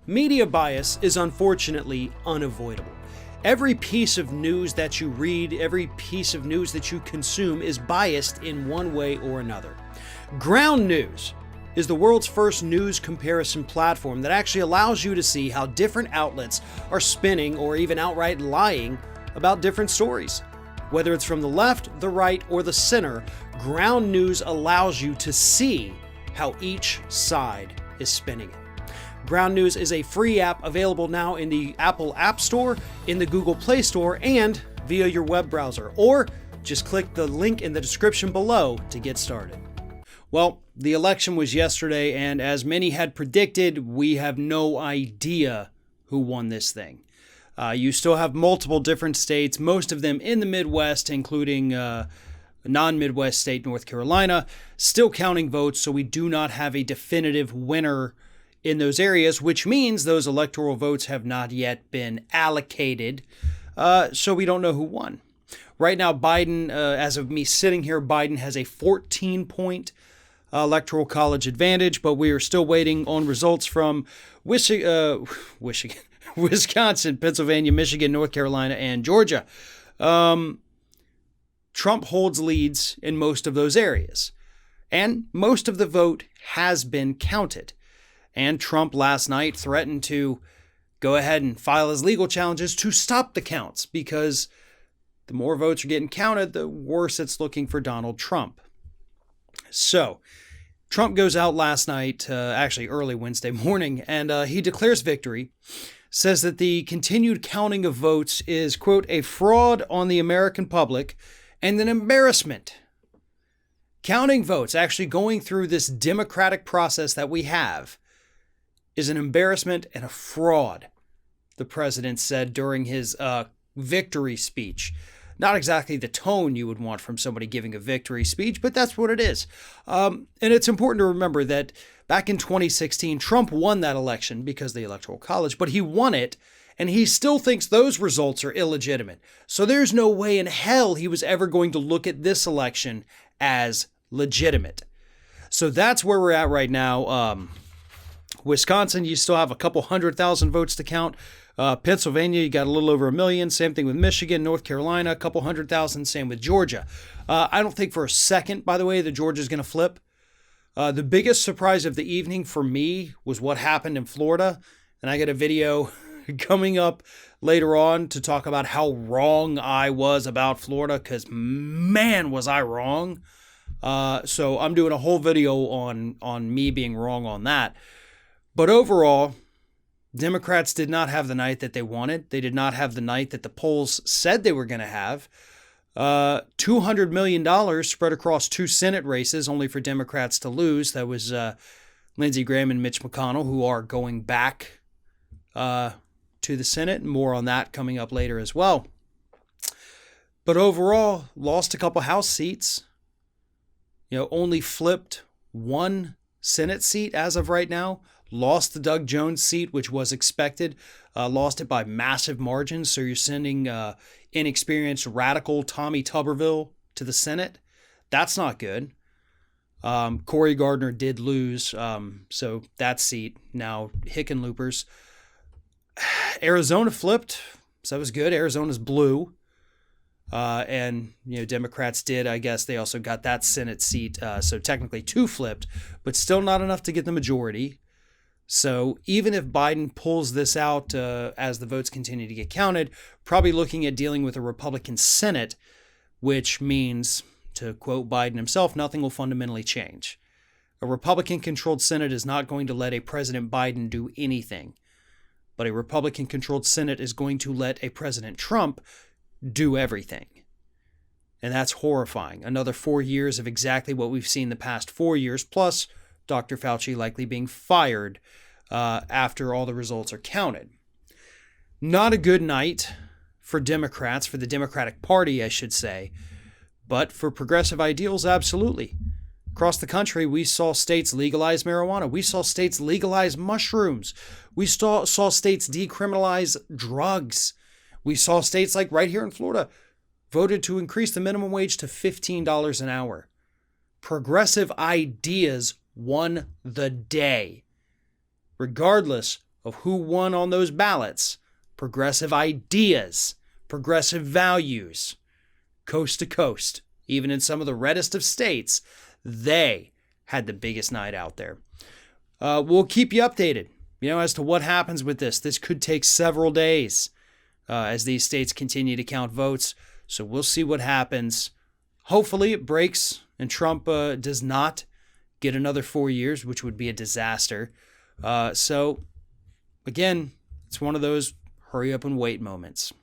Media bias is unfortunately unavoidable. Every piece of news that you read, every piece of news that you consume is biased in one way or another. Ground News is the world's first news comparison platform that actually allows you to see how different outlets are spinning or even outright lying about different stories. Whether it's from the left, the right, or the center, Ground News allows you to see how each side is spinning it. Ground News is a free app available now in the Apple App Store, in the Google Play Store, and via your web browser. Or just click the link in the description below to get started. Well, the election was yesterday, and as many had predicted, we have no idea who won this thing. You still have multiple different states, most of them in the Midwest, including a non-Midwest state, North Carolina, still counting votes, so we do not have a definitive winner in those areas, which means those electoral votes have not yet been allocated, so we don't know who won. Right now, Biden, as of me sitting here, Biden has a 14-point electoral college advantage, but we are still waiting on results from Wisconsin, Pennsylvania, Michigan, North Carolina, and Georgia. Trump holds leads in most of those areas, and most of the vote has been counted. And Trump last night threatened to go ahead and file his legal challenges to stop the counts, because the more votes are getting counted, the worse it's looking for Donald Trump. So Trump goes out last night, actually early Wednesday morning, and he declares victory, says that the continued counting of votes is, quote, a fraud on the American public and an embarrassment. Counting votes, actually going through this democratic process that we have, is an embarrassment and a fraud, the president said during his victory speech. Not exactly the tone you would want from somebody giving a victory speech, but that's what it is. And it's important to remember that back in 2016, Trump won that election because of the Electoral College, but he won it, and he still thinks those results are illegitimate. So there's no way in hell he was ever going to look at this election as legitimate. So that's where we're at right now. Wisconsin, you still have a couple 100,000 votes to count. Pennsylvania, you got a little over 1 million. Same thing with Michigan, North Carolina, a couple 100,000. Same with Georgia. I don't think for a second, by the way, that Georgia's going to flip. The biggest surprise of the evening for me was what happened in Florida. And I got a video coming up later on to talk about how wrong I was about Florida, because man, was I wrong. So I'm doing a whole video on me being wrong on that. But overall, Democrats did not have the night that they wanted. They did not have the night that the polls said they were going to have. $200 million spread across 2 Senate races, only for Democrats to lose. That was Lindsey Graham and Mitch McConnell, who are going back to the Senate. More on that coming up later as well. But overall, lost a couple House seats. Only flipped 1 Senate seat as of right now. Lost the Doug Jones seat, which was expected. Lost it by massive margins. So you're sending inexperienced radical Tommy Tuberville to the Senate. That's not good. Cory Gardner did lose. So that seat now Hickenloopers. Arizona flipped. So that was good. Arizona's blue. And Democrats did, I guess they also got that Senate seat. So technically 2 flipped, but still not enough to get the majority. So even if Biden pulls this out as the votes continue to get counted, probably looking at dealing with a Republican Senate, which means, to quote Biden himself, nothing will fundamentally change. A Republican-controlled Senate is not going to let a President Biden do anything, but a Republican-controlled Senate is going to let a President Trump do everything. And that's horrifying. Another 4 years of exactly what we've seen the past 4 years, plus Dr. Fauci likely being fired after all the results are counted. Not a good night for Democrats, for the Democratic Party, I should say, but for progressive ideals, absolutely. Across the country, we saw states legalize marijuana. We saw states legalize mushrooms. We saw states decriminalize drugs. We saw states like right here in Florida voted to increase the minimum wage to $15 an hour. Progressive ideas won the day. Regardless of who won on those ballots, progressive ideas, progressive values, coast to coast, even in some of the reddest of states, they had the biggest night out there. We'll keep you updated, as to what happens with this. This could take several days as these states continue to count votes. So we'll see what happens. Hopefully it breaks and Trump does not get another 4 years, which would be a disaster. So again, it's one of those hurry up and wait moments.